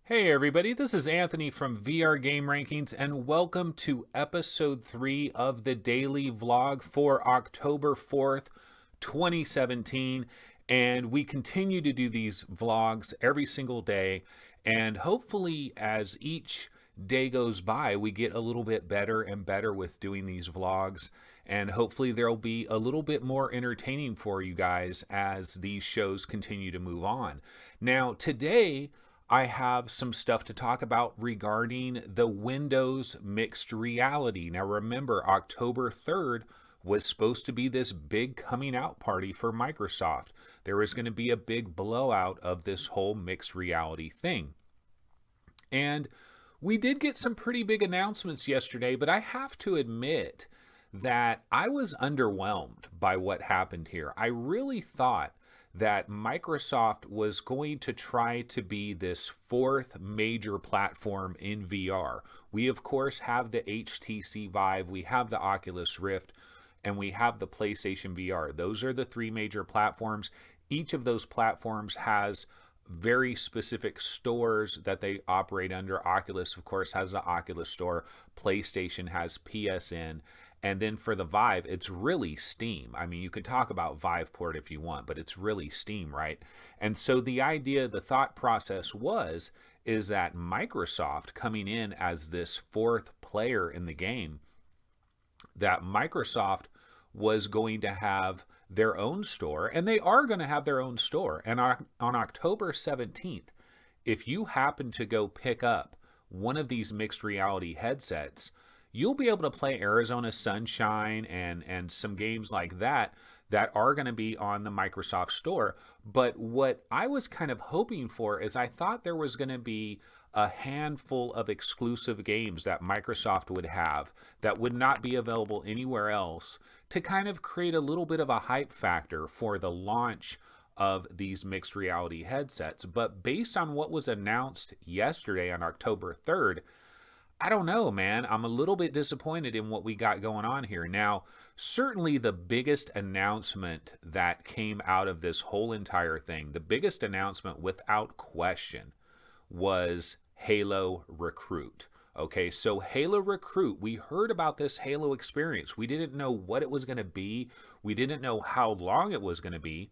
Hey everybody, this is Anthony from VR Game Rankings, and welcome to episode 3 of the daily vlog for October 4th, 2017. And we continue to do these vlogs every single day, and hopefully as each day goes by, we get a little bit better and better with doing these vlogs, and hopefully there'll be a little bit more entertaining for you guys as these shows continue to move on. Now, today, I have some stuff to talk about regarding the Windows mixed reality. Now remember, October 3rd was supposed to be this big coming out party for Microsoft. There was going to be a big blowout of this whole mixed reality thing. And we did get some pretty big announcements yesterday, but I have to admit that I was underwhelmed by what happened here. I really thought that Microsoft was going to try to be this fourth major platform in VR. We, of course, have the HTC Vive, we have the Oculus Rift, and we have the PlayStation VR. Those are the three major platforms. Each of those platforms has very specific stores that they operate under. Oculus, of course, has the Oculus Store. PlayStation has PSN. And then for the Vive, it's really Steam. I mean, you can talk about Viveport if you want, but it's really Steam, right? And so the idea, the thought process is that Microsoft coming in as this fourth player in the game, that Microsoft was going to have their own store, and they are going to have their own store. And on October 17th, if you happen to go pick up one of these mixed reality headsets, you'll be able to play Arizona Sunshine and some games like that are going to be on the Microsoft Store. But what I was kind of hoping for is I thought there was going to be a handful of exclusive games that Microsoft would have that would not be available anywhere else to kind of create a little bit of a hype factor for the launch of these mixed reality headsets. But based on what was announced yesterday on October 3rd, I don't know, man. I'm a little bit disappointed in what we got going on here. Now, certainly the biggest announcement that came out of this whole entire thing, the biggest announcement without question, was Halo Recruit. Okay, so Halo Recruit, we heard about this Halo experience. We didn't know what it was going to be. We didn't know how long it was going to be.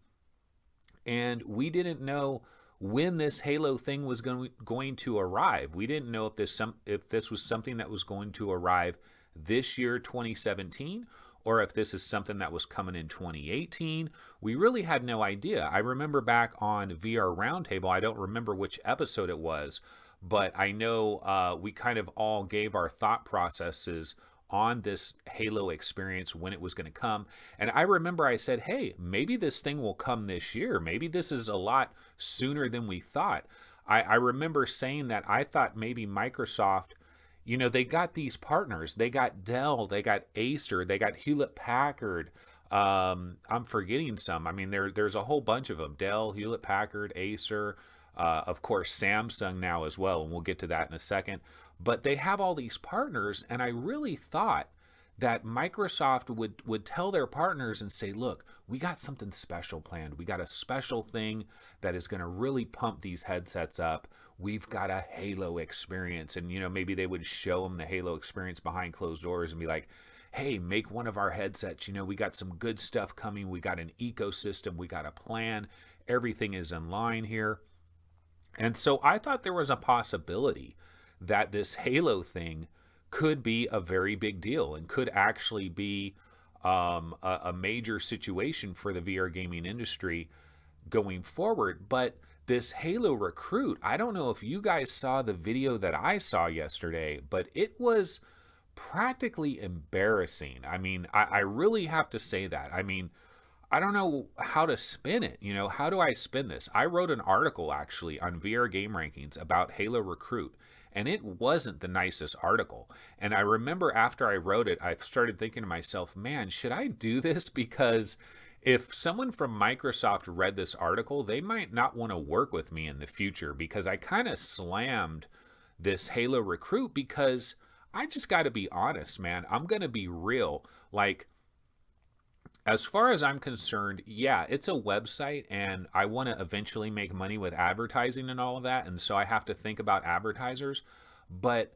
And we didn't know when this Halo thing was going to arrive. We didn't know if this was something that was going to arrive this year, 2017, or if this is something that was coming in 2018. We really had no idea. I remember back on VR Roundtable, I don't remember which episode it was, but I know we kind of all gave our thought processes on this Halo experience when it was going to come. And I remember I said, hey, maybe this thing will come this year. Maybe this is a lot sooner than we thought. I remember saying that I thought maybe Microsoft, you know, they got these partners. They got Dell, they got Acer, they got Hewlett Packard. I'm forgetting some. I mean, there's a whole bunch of them. Dell, Hewlett Packard, Acer, of course, Samsung now as well. And we'll get to that in a second. But they have all these partners, and I really thought that Microsoft would tell their partners and say, look, we got something special planned. We got a special thing that is going to really pump these headsets up. We've got a Halo experience. And, you know, maybe they would show them the Halo experience behind closed doors and be like, hey, make one of our headsets. You know, we got some good stuff coming. We got an ecosystem. We got a plan. Everything is in line here. And so I thought there was a possibility that this Halo thing could be a very big deal and could actually be a major situation for the VR gaming industry going forward. But this Halo Recruit, I don't know if you guys saw the video that I saw yesterday, but it was practically embarrassing. I mean, I really have to say that. I mean, I don't know how to spin it. You know, how do I spin this? I wrote an article actually on VR Game Rankings about Halo Recruit, and it wasn't the nicest article. And I remember after I wrote it, I started thinking to myself, man, should I do this? Because if someone from Microsoft read this article, they might not want to work with me in the future, because I kind of slammed this Halo Recruit, because I just got to be honest, man. I'm going to be real. Like, As far as I'm concerned, yeah, it's a website and I want to eventually make money with advertising and all of that. And so I have to think about advertisers. But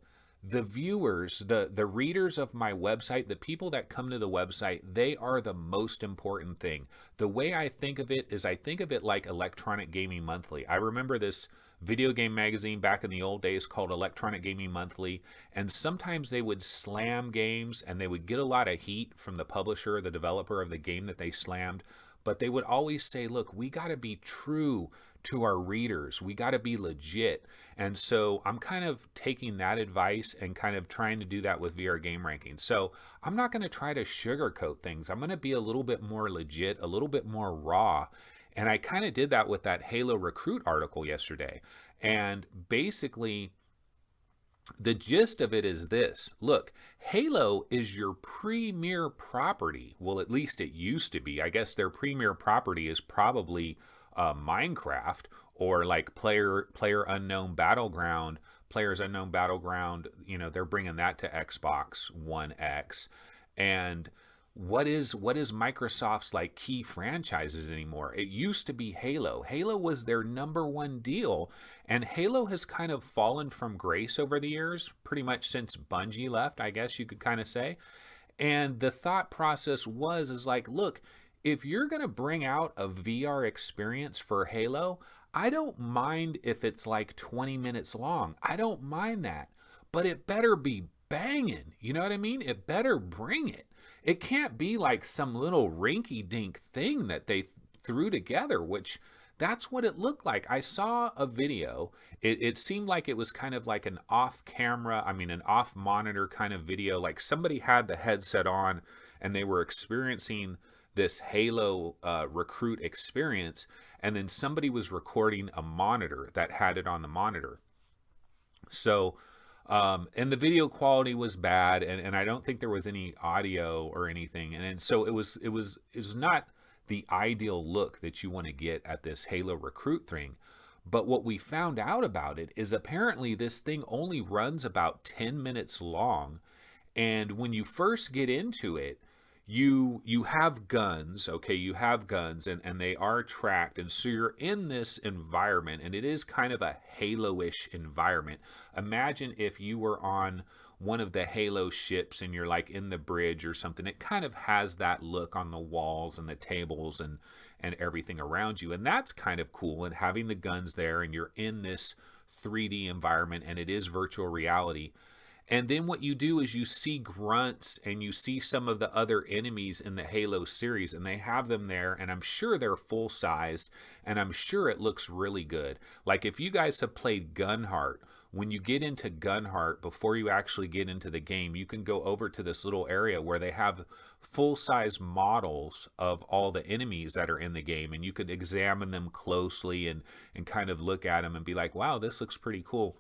the viewers, the readers of my website, the people that come to the website, they are the most important thing. The way I think of it is I think of it like Electronic Gaming Monthly. I remember this video game magazine back in the old days called Electronic Gaming Monthly, and sometimes they would slam games and they would get a lot of heat from the publisher or the developer of the game that they slammed, but they would always say, look, we got to be true to our readers. We got to be legit. And so I'm kind of taking that advice and kind of trying to do that with VR Game Rankings. So I'm not going to try to sugarcoat things. I'm going to be a little bit more legit, a little bit more raw. And I kind of did that with that Halo Recruit article yesterday. And basically, the gist of it is this. Look, Halo is your premier property. Well, at least it used to be. I guess their premier property is probably Minecraft or like Players Unknown Battleground. You know, they're bringing that to Xbox One X. And what is Microsoft's like key franchises anymore? It used to be Halo. Halo was their number one deal, and Halo has kind of fallen from grace over the years, pretty much since Bungie left, I guess you could kind of say. And the thought process is like, look, if you're going to bring out a VR experience for Halo, I don't mind if it's like 20 minutes long. I don't mind that, but it better be banging. You know what I mean? It better bring it. It can't be like some little rinky-dink thing that they threw together, which that's what it looked like. I saw a video. It seemed like it was kind of like an an off-monitor kind of video. Like somebody had the headset on and they were experiencing this Halo Recruit experience, and then somebody was recording a monitor that had it on the monitor. So and the video quality was bad, and I don't think there was any audio or anything, and so it was not the ideal look that you want to get at this Halo Recruit thing. But what we found out about it is apparently this thing only runs about 10 minutes long, and when you first get into it, you have guns, okay, you have guns, and they are tracked, and so you're in this environment, and it is kind of a Halo-ish environment. Imagine if you were on one of the Halo ships and you're like in the bridge or something. It kind of has that look on the walls and the tables and everything around you, and that's kind of cool. And having the guns there, and you're in this 3D environment, and it is virtual reality. And then what you do is you see grunts and you see some of the other enemies in the Halo series, and they have them there, and I'm sure they're full sized, and I'm sure it looks really good. Like if you guys have played Gunheart, when you get into Gunheart, before you actually get into the game, you can go over to this little area where they have full size models of all the enemies that are in the game, and you could examine them closely and kind of look at them and be like, wow, this looks pretty cool.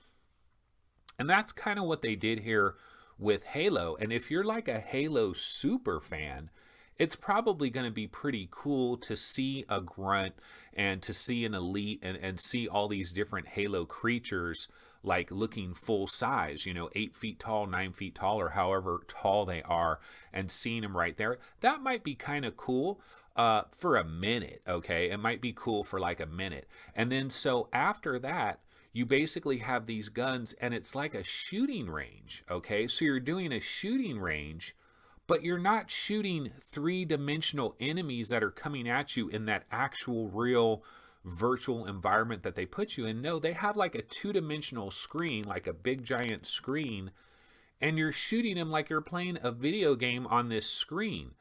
And that's kind of what they did here with Halo. And if you're like a Halo super fan, it's probably going to be pretty cool to see a grunt and to see an elite and see all these different Halo creatures like looking full size, 8 feet tall, 9 feet tall, or however tall they are, and seeing them right there. That might be kind of cool for a minute, okay? It might be cool for like a minute. And then so after that, you basically have these guns, and it's like a shooting range, okay? So you're doing a shooting range, but you're not shooting three-dimensional enemies that are coming at you in that actual real virtual environment that they put you in. No, they have like a two-dimensional screen, like a big giant screen, and you're shooting them like you're playing a video game on this screen.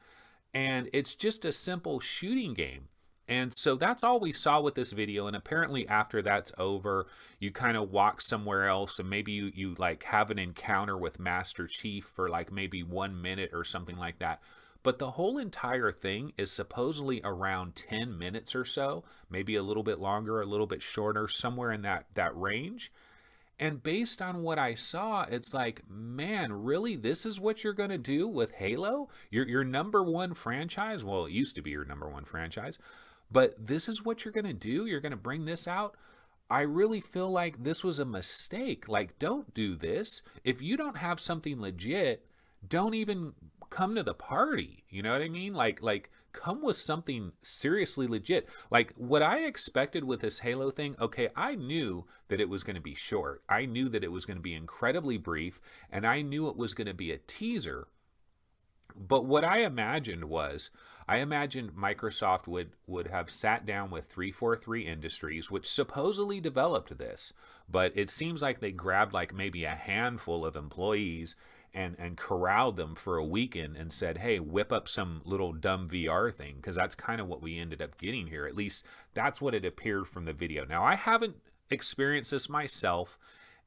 And it's just a simple shooting game. And so that's all we saw with this video. And apparently after that's over, you kind of walk somewhere else, and maybe you like have an encounter with Master Chief for like maybe 1 minute or something like that. But the whole entire thing is supposedly around 10 minutes or so, maybe a little bit longer, a little bit shorter, somewhere in that range. And based on what I saw, it's like, man, really? This is what you're going to do with Halo? Your number one franchise? Well, it used to be your number one franchise. But this is what you're going to do? You're going to bring this out? I really feel like this was a mistake. Like, don't do this. If you don't have something legit, don't even come to the party. You know what I mean? Like come with something seriously legit. Like what I expected with this Halo thing, okay, I knew that it was going to be short. I knew that it was going to be incredibly brief, and I knew it was going to be a teaser. But what I imagined was, I imagined Microsoft would have sat down with 343 Industries, which supposedly developed this, but it seems like they grabbed like maybe a handful of employees and corralled them for a weekend and said, hey, whip up some little dumb VR thing, because that's kind of what we ended up getting here. At least that's what it appeared from the video. Now, I haven't experienced this myself,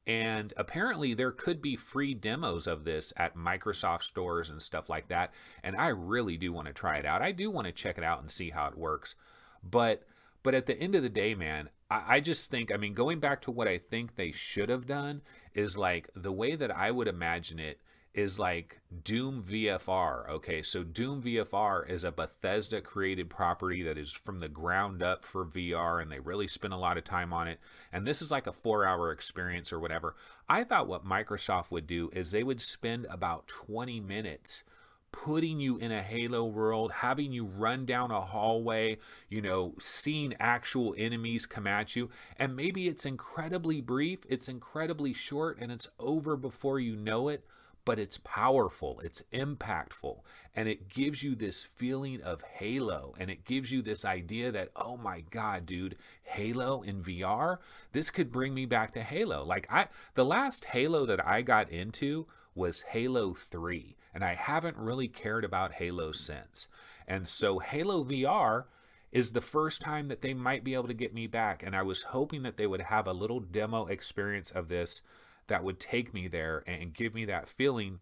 and apparently there could be free demos of this at Microsoft stores and stuff like that. And I really do want to try it out. I do want to check it out and see how it works. But at the end of the day, man, I just think, I mean, going back to what I think they should have done is like the way that I would imagine it is like Doom VFR. Okay, so Doom VFR is a Bethesda created property that is from the ground up for VR, and they really spent a lot of time on it. And this is like a 4-hour experience or whatever. I thought what Microsoft would do is they would spend about 20 minutes putting you in a Halo world, having you run down a hallway, you know, seeing actual enemies come at you. And maybe it's incredibly brief, it's incredibly short, and it's over before you know it. But it's powerful, it's impactful, and it gives you this feeling of Halo, and it gives you this idea that, oh my God, dude, Halo in VR, this could bring me back to Halo. Like the last Halo that I got into was Halo 3, and I haven't really cared about Halo since. And so Halo VR is the first time that they might be able to get me back, and I was hoping that they would have a little demo experience of this that would take me there and give me that feeling.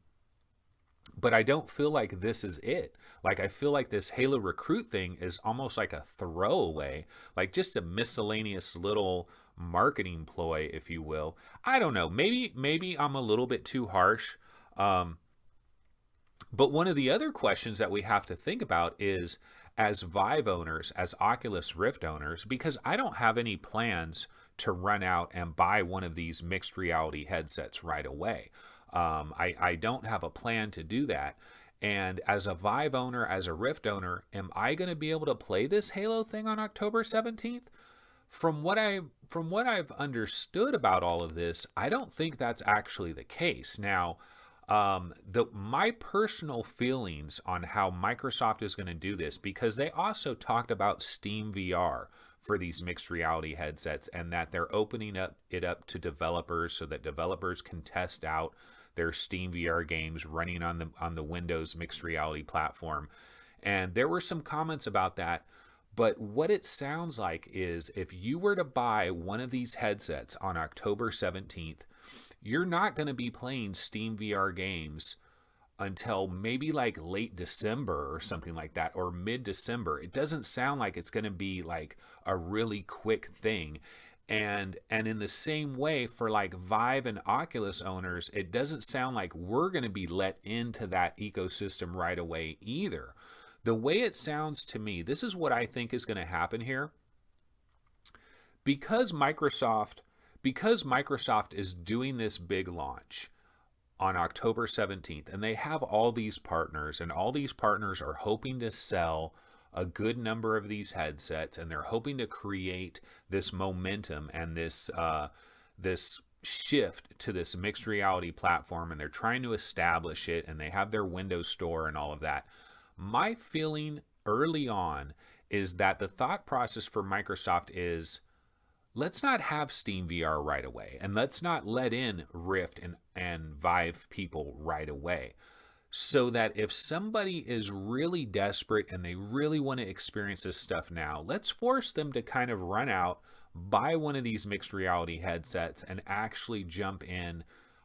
But I don't feel like this is it. Like, I feel like this Halo Recruit thing is almost like a throwaway, like just a miscellaneous little marketing ploy, if you will. I don't know. Maybe I'm a little bit too harsh. But one of the other questions that we have to think about is, as Vive owners, as Oculus Rift owners, because I don't have any plans to run out and buy one of these mixed reality headsets right away. I don't have a plan to do that. And as a Vive owner, as a Rift owner, am I going to be able to play this Halo thing on October 17th? From what I've understood about all of this, I don't think that's actually the case. Now, my personal feelings on how Microsoft is going to do this, because they also talked about Steam VR for these mixed reality headsets, and that they're opening it up to developers so that developers can test out their Steam VR games running on the Windows mixed reality platform. And there were some comments about that. But what it sounds like is, if you were to buy one of these headsets on October 17th, you're not going to be playing Steam VR games until maybe like late December or something like that, or mid-December. It doesn't sound like it's going to be like a really quick thing. And in the same way, for like Vive and Oculus owners, it doesn't sound like we're going to be let into that ecosystem right away either. The way it sounds to me, this is what I think is going to happen here. Because Microsoft is doing this big launch on October 17th, and they have all these partners, and all these partners are hoping to sell a good number of these headsets, and they're hoping to create this momentum and this shift to this mixed reality platform, and they're trying to establish it, and they have their Windows store and all of that. My feeling early on is that the thought process for Microsoft is, let's not have Steam VR right away, and let's not let in Rift and Vive people right away. So that if somebody is really desperate and they really want to experience this stuff now, let's force them to kind of run out, buy one of these mixed reality headsets, and actually jump in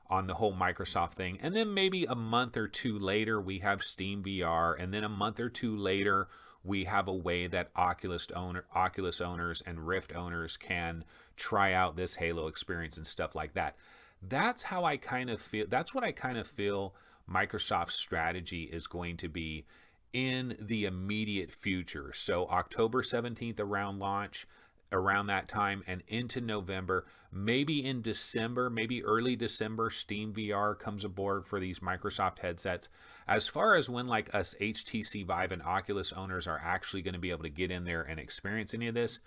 on the whole Microsoft thing. And then maybe a month or two later, we have Steam VR, and then a month or two later, we have a way that Oculus owners and Rift owners can try out this Halo experience and stuff like that. That's how I kind of feel. That's what I kind of feel Microsoft's strategy is going to be in the immediate future. So October 17th around launch, around that time and into November. Maybe in December, maybe early December, Steam VR comes aboard for these Microsoft headsets. As far as when like us HTC Vive and Oculus owners are actually going to be able to get in there and experience any of this,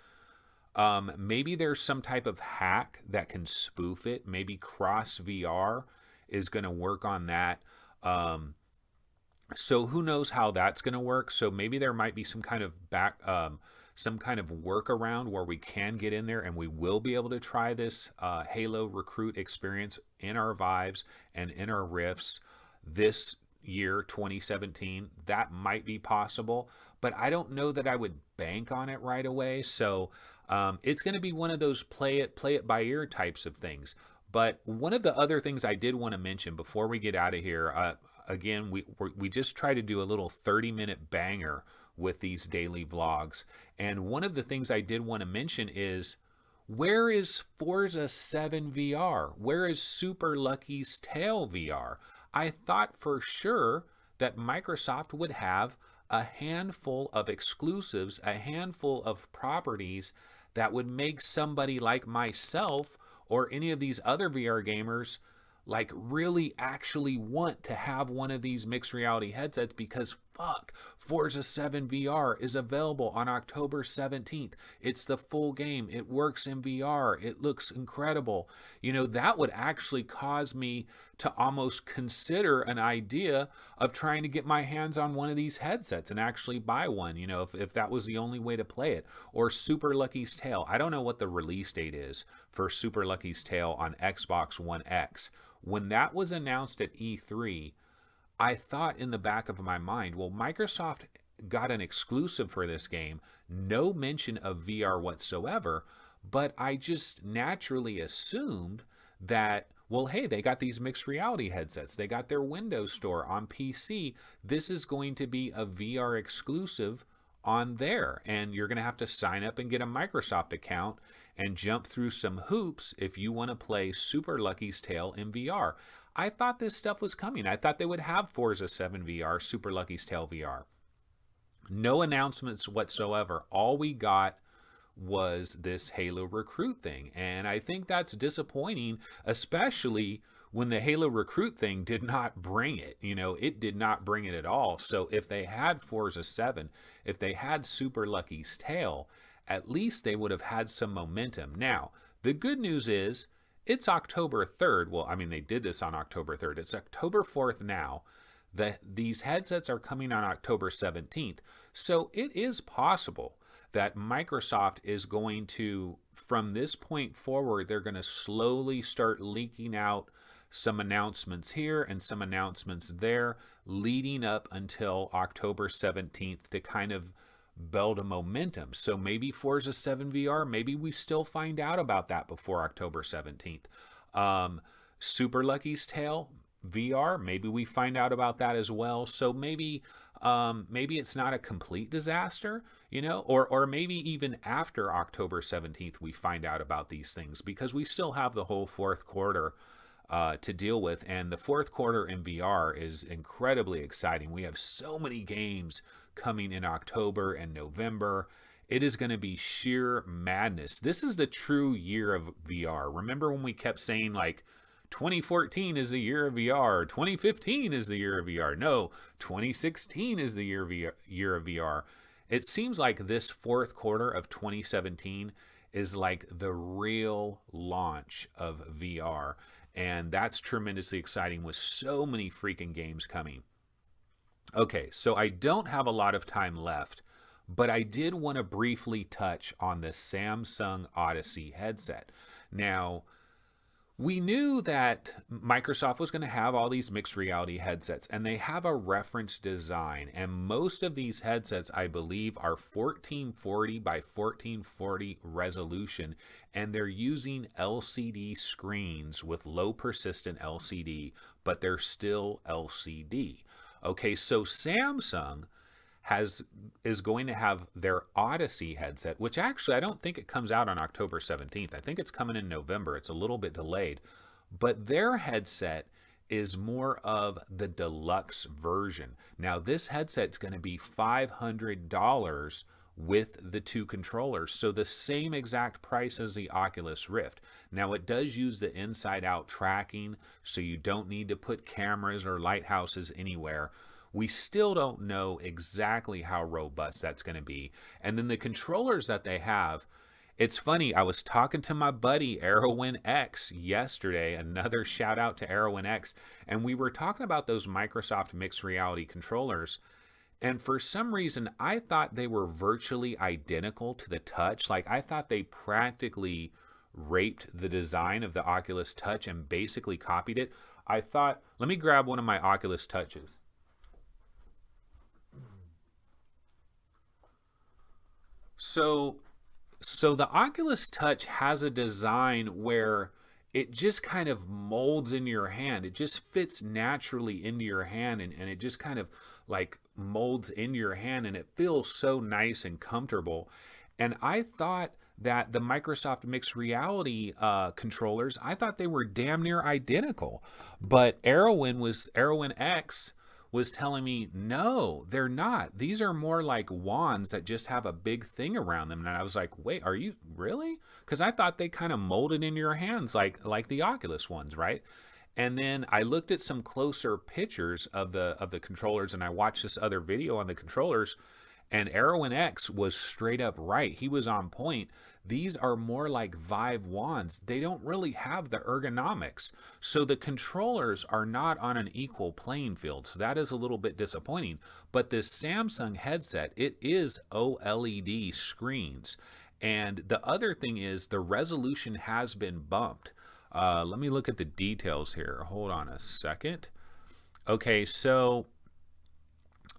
maybe there's some type of hack that can spoof it. Maybe Cross VR is going to work on that. So who knows how that's going to work? So maybe there might be some kind of some kind of workaround where we can get in there and we will be able to try this Halo Recruit experience in our Vives and in our Rifts this year, 2017. That might be possible, but I don't know that I would bank on it right away. So it's going to be one of those play it by ear types of things. But one of the other things I did want to mention before we get out of here, again, we just try to do a little 30-minute banger with these daily vlogs. And one of the things I did want to mention is, where is Forza 7 VR? Where is Super Lucky's Tale VR? I thought for sure that Microsoft would have a handful of exclusives, a handful of properties that would make somebody like myself or any of these other VR gamers like really actually want to have one of these mixed reality headsets, because fuck, Forza 7 VR is available on October 17th. It's the full game. It works in VR. It looks incredible. You know, that would actually cause me to almost consider an idea of trying to get my hands on one of these headsets and actually buy one, you know, if that was the only way to play it. Or Super Lucky's Tale. I don't know what the release date is for Super Lucky's Tale on Xbox One X. When that was announced at E3, I thought in the back of my mind, well, Microsoft got an exclusive for this game, no mention of VR whatsoever, but I just naturally assumed that, well, hey, they got these mixed reality headsets, they got their Windows Store on PC, this is going to be a VR exclusive on there, and you're going to have to sign up and get a Microsoft account and jump through some hoops if you want to play Super Lucky's Tale in VR. I thought this stuff was coming. I thought they would have Forza 7 VR, Super Lucky's Tale VR. No announcements whatsoever. All we got was this Halo Recruit thing, and I think that's disappointing, especially when the Halo Recruit thing did not bring it. You know, it did not bring it at all. So if they had Forza 7, if they had Super Lucky's Tale, at least they would have had some momentum. Now, the good news is it's October 3rd. Well, I mean, they did this on October 3rd. It's October 4th now. These headsets are coming on October 17th. So it is possible that Microsoft is going to, from this point forward, they're going to slowly start leaking out some announcements here and some announcements there, leading up until October 17th to kind of build a momentum. So maybe Forza 7 VR, maybe we still find out about that before October 17th. Super Lucky's Tale VR, maybe we find out about that as well. So maybe it's not a complete disaster, you know, or maybe even after October 17th we find out about these things, because we still have the whole fourth quarter to deal with, and the fourth quarter in VR is incredibly exciting. We have so many games coming in October and November. It is going to be sheer madness. This is the true year of VR. Remember when we kept saying like 2014 is the year of VR, 2015 is the year of VR. No, 2016 is the year of VR. It seems like this fourth quarter of 2017 is like the real launch of VR. And that's tremendously exciting with so many freaking games coming. Okay, so I don't have a lot of time left, but I did want to briefly touch on the Samsung Odyssey headset. Now, we knew that Microsoft was going to have all these mixed reality headsets, and they have a reference design, and most of these headsets, I believe, are 1440 by 1440 resolution, and they're using LCD screens with low persistent LCD, but they're still LCD. Okay, so Samsung is going to have their Odyssey headset, which actually I don't think it comes out on October 17th. I think it's coming in November. It's a little bit delayed. But their headset is more of the deluxe version. Now, this headset's going to be $500 with the two controllers. So the same exact price as the Oculus Rift. Now it does use the inside out tracking, so you don't need to put cameras or lighthouses anywhere. We still don't know exactly how robust that's going to be. And then the controllers that they have, it's funny, I was talking to my buddy Arrowin X yesterday, another shout out to Arrowin X, and we were talking about those Microsoft mixed reality controllers. And for some reason, I thought they were virtually identical to the Touch. Like, I thought they practically raped the design of the Oculus Touch and basically copied it. I thought, let me grab one of my Oculus Touches. So the Oculus Touch has a design where it just kind of molds into your hand. It just fits naturally into your hand, and it just kind of like molds into your hand, and it feels so nice and comfortable. And I thought that the Microsoft mixed reality controllers, I thought they were damn near identical. But Arrowin X was telling me, no, they're not. These are more like wands that just have a big thing around them. And I was like, wait, are you really? Because I thought they kind of molded in your hands like the Oculus ones, right? And then I looked at some closer pictures of the controllers, and I watched this other video on the controllers, and Arrowin X was straight up right. He was on point. These are more like Vive wands. They don't really have the ergonomics. So the controllers are not on an equal playing field. So that is a little bit disappointing. But this Samsung headset, it is OLED screens. And the other thing is the resolution has been bumped. Let me look at the details here. Hold on a second. Okay, so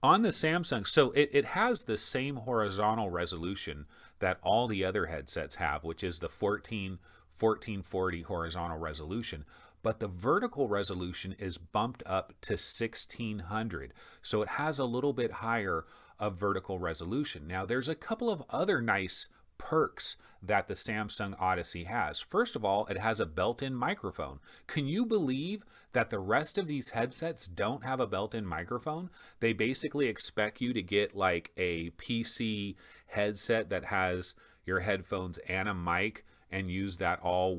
on the Samsung, so it has the same horizontal resolution that all the other headsets have, which is the 1440 horizontal resolution. But the vertical resolution is bumped up to 1600. So it has a little bit higher of vertical resolution. Now, there's a couple of other nice perks that the Samsung Odyssey has. First of all, it has a built-in microphone. Can you believe that the rest of these headsets don't have a built-in microphone? They basically expect you to get like a PC headset that has your headphones and a mic and use that all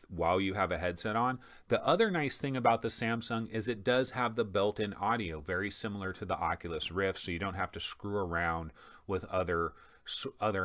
while you have a headset on. The other nice thing about the Samsung is it does have the built-in audio, very similar to the Oculus Rift, so you don't have to screw around with other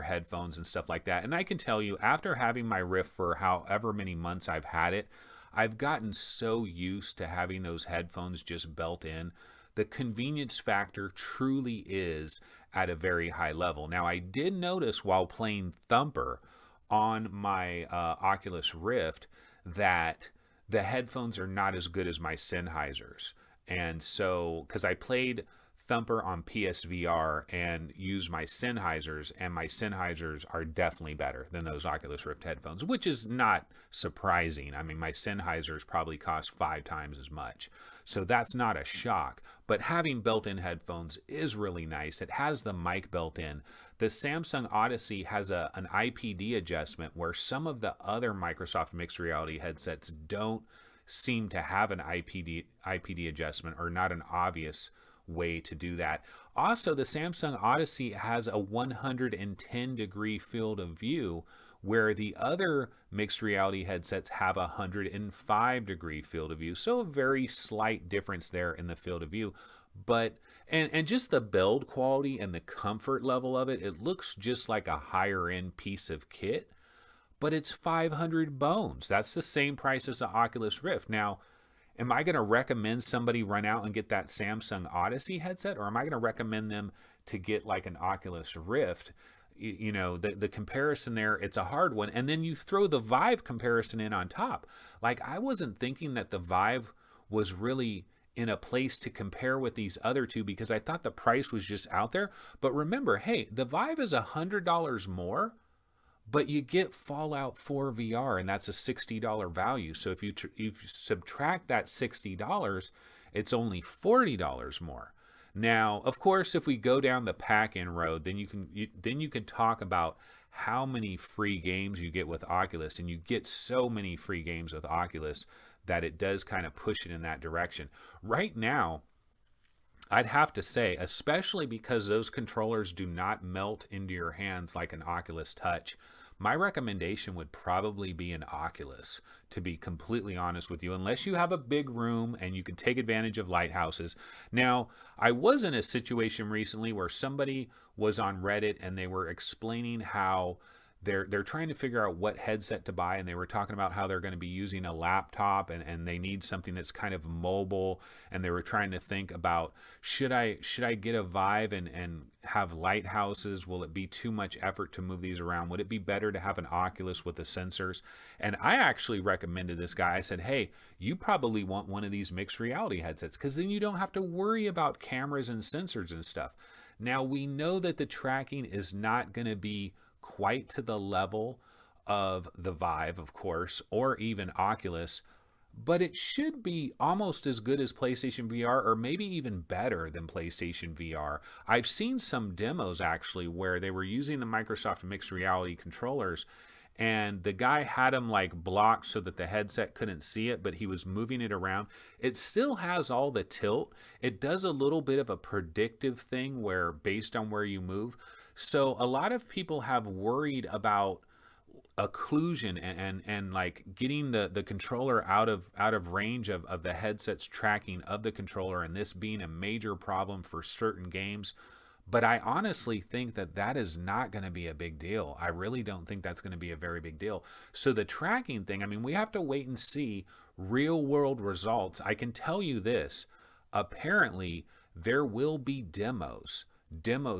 headphones and stuff like that. And I can tell you, after having my Rift for however many months I've had it, I've gotten so used to having those headphones just built in. The convenience factor truly is at a very high level. Now, I did notice while playing Thumper on my Oculus Rift that the headphones are not as good as my Sennheisers. And so, because I played Thumper on PSVR and use my Sennheisers, and my Sennheisers are definitely better than those Oculus Rift headphones, which is not surprising. I mean, my Sennheisers probably cost 5 times as much, so that's not a shock. But having built-in headphones is really nice. It has the mic built in. The Samsung Odyssey has an IPD adjustment where some of the other Microsoft mixed reality headsets don't seem to have an IPD adjustment, or not an obvious way to do that. Also, the Samsung Odyssey has a 110-degree field of view, where the other mixed reality headsets have a 105-degree field of view. So a very slight difference there in the field of view. But and just the build quality and the comfort level of it, it looks just like a higher end piece of kit, but it's 500 bones. That's the same price as the Oculus Rift. Now, am I going to recommend somebody run out and get that Samsung Odyssey headset, or am I going to recommend them to get like an Oculus Rift? You know, the comparison there, it's a hard one. And then you throw the Vive comparison in on top. Like, I wasn't thinking that the Vive was really in a place to compare with these other two, because I thought the price was just out there. But remember, hey, the Vive is $100 more, but you get Fallout 4 VR, and that's a $60 value. So if you subtract that $60, it's only $40 more. Now, of course, if we go down the pack-in road, then you can talk about how many free games you get with Oculus, and you get so many free games with Oculus that it does kind of push it in that direction. Right now, I'd have to say, especially because those controllers do not melt into your hands like an Oculus Touch, my recommendation would probably be an Oculus, to be completely honest with you, unless you have a big room and you can take advantage of lighthouses. Now, I was in a situation recently where somebody was on Reddit and they were explaining how they're trying to figure out what headset to buy, and they were talking about how they're going to be using a laptop, and they need something that's kind of mobile, and they were trying to think about, should I get a Vive and have lighthouses? Will it be too much effort to move these around? Would it be better to have an Oculus with the sensors? And I actually recommended this guy. I said, hey, you probably want one of these mixed reality headsets, because then you don't have to worry about cameras and sensors and stuff. Now, we know that the tracking is not going to be quite to the level of the Vive, of course, or even Oculus, but it should be almost as good as PlayStation VR, or maybe even better than PlayStation VR. I've seen some demos actually where they were using the Microsoft mixed reality controllers, and the guy had them like blocked so that the headset couldn't see it, but he was moving it around. It still has all the tilt. It does a little bit of a predictive thing where based on where you move. So a lot of people have worried about occlusion and like getting the controller out of range of the headset's tracking of the controller, and this being a major problem for certain games. But I honestly think that is not going to be a big deal. I really don't think that's going to be a very big deal. So the tracking thing, I mean, we have to wait and see real world results. I can tell you this, apparently there will be demo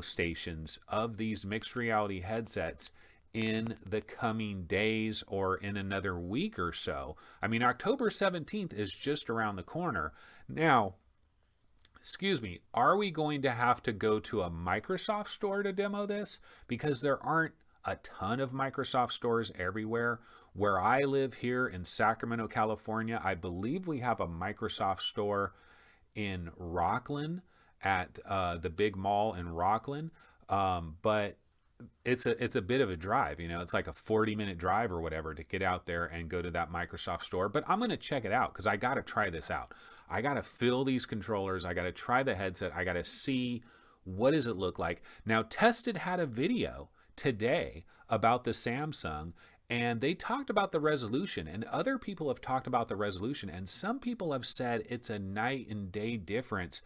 stations of these mixed reality headsets in the coming days or in another week or so. I mean, October 17th is just around the corner. Now, excuse me, are we going to have to go to a Microsoft store to demo this? Because there aren't a ton of Microsoft stores everywhere. Where I live here in Sacramento, California, I believe we have a Microsoft store in Rockland, at the big mall in Rockland, but it's a bit of a drive. It's like a 40-minute drive or whatever to get out there and go to that Microsoft store. But I'm going to check it out because I got to try this out. I got to feel these controllers. I got to try the headset. I got to see what does it look like. Now, Tested had a video today about the Samsung, and they talked about the resolution, and other people have talked about the resolution, and some people have said it's a night and day difference.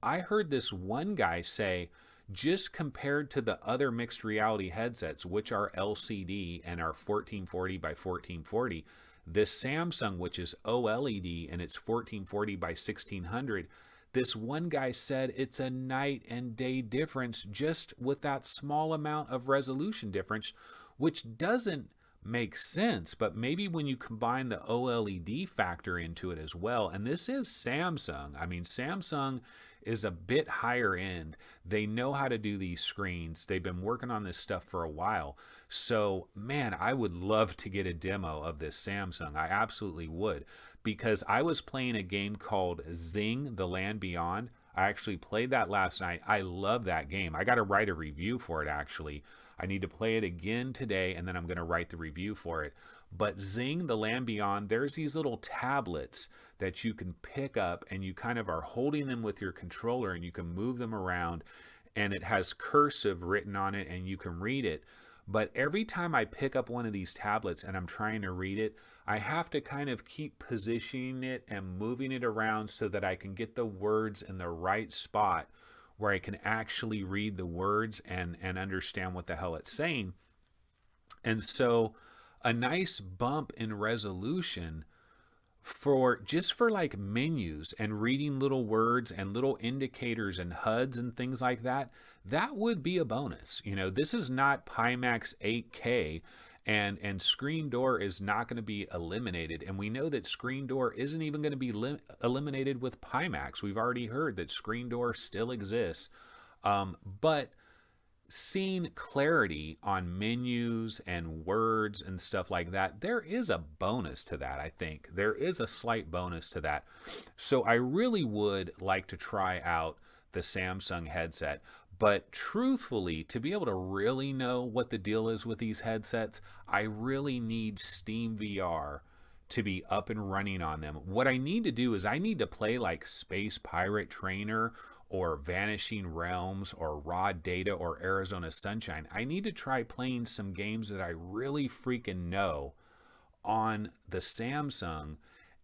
I heard this one guy say, just compared to the other mixed reality headsets, which are LCD and are 1440 by 1440, this Samsung, which is OLED and it's 1440 by 1600, this one guy said it's a night and day difference just with that small amount of resolution difference, which doesn't make sense. But maybe when you combine the OLED factor into it as well, and this is Samsung. I mean, Samsung is a bit higher end. They know how to do these screens. They've been working on this stuff for a while. So, man, I would love to get a demo of this Samsung. I absolutely would, because I was playing a game called Zing: The Land Beyond. I actually played that last night. I love that game. I got to write a review for it, actually. I need to play it again today, and then I'm going to write the review for it. But Zing: The Land Beyond, there's these little tablets that you can pick up, and you kind of are holding them with your controller, and you can move them around, and it has cursive written on it, and you can read it. But every time I pick up one of these tablets and I'm trying to read it, I have to kind of keep positioning it and moving it around so that I can get the words in the right spot where I can actually read the words and understand what the hell it's saying. And so a nice bump in resolution for like menus and reading little words and little indicators and HUDs and things like that, that would be a bonus. This is not Pimax 8K, and screen door is not going to be eliminated. And we know that screen door isn't even going to be eliminated with Pimax. We've already heard that screen door still exists. But seeing clarity on menus and words and stuff like that, there is a bonus to that. I think there is a slight bonus to that. So I really would like to try out the Samsung headset. But truthfully, to be able to really know what the deal is with these headsets, I really need Steam VR to be up and running on them. What I need to do is I need to play like Space Pirate Trainer or Vanishing Realms or Raw Data or Arizona Sunshine. I need to try playing some games that I really freaking know on the Samsung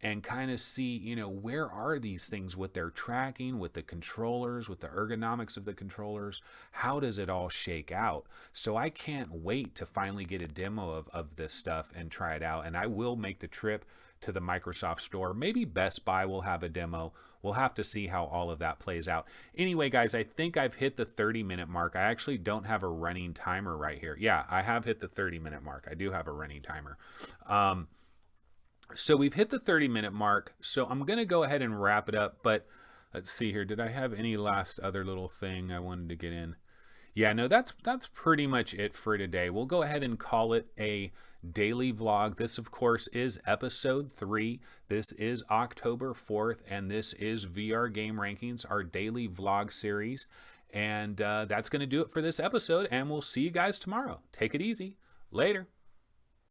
and kind of see, where are these things with their tracking, with the controllers, with the ergonomics of the controllers? How does it all shake out? So I can't wait to finally get a demo of this stuff and try it out. And I will make the trip to the Microsoft Store. Maybe Best Buy will have a demo. We'll have to see how all of that plays out. Anyway, guys, I think I've hit the 30-minute mark. I actually don't have a running timer right here. Yeah, I have hit the 30-minute mark. I do have a running timer. So we've hit the 30-minute mark, so I'm going to go ahead and wrap it up, but let's see here. Did I have any last other little thing I wanted to get in? Yeah, no, that's pretty much it for today. We'll go ahead and call it a daily vlog. This, of course, is episode 3. This is October 4th, and this is VR Game Rankings, our daily vlog series. And that's going to do it for this episode, and we'll see you guys tomorrow. Take it easy. Later.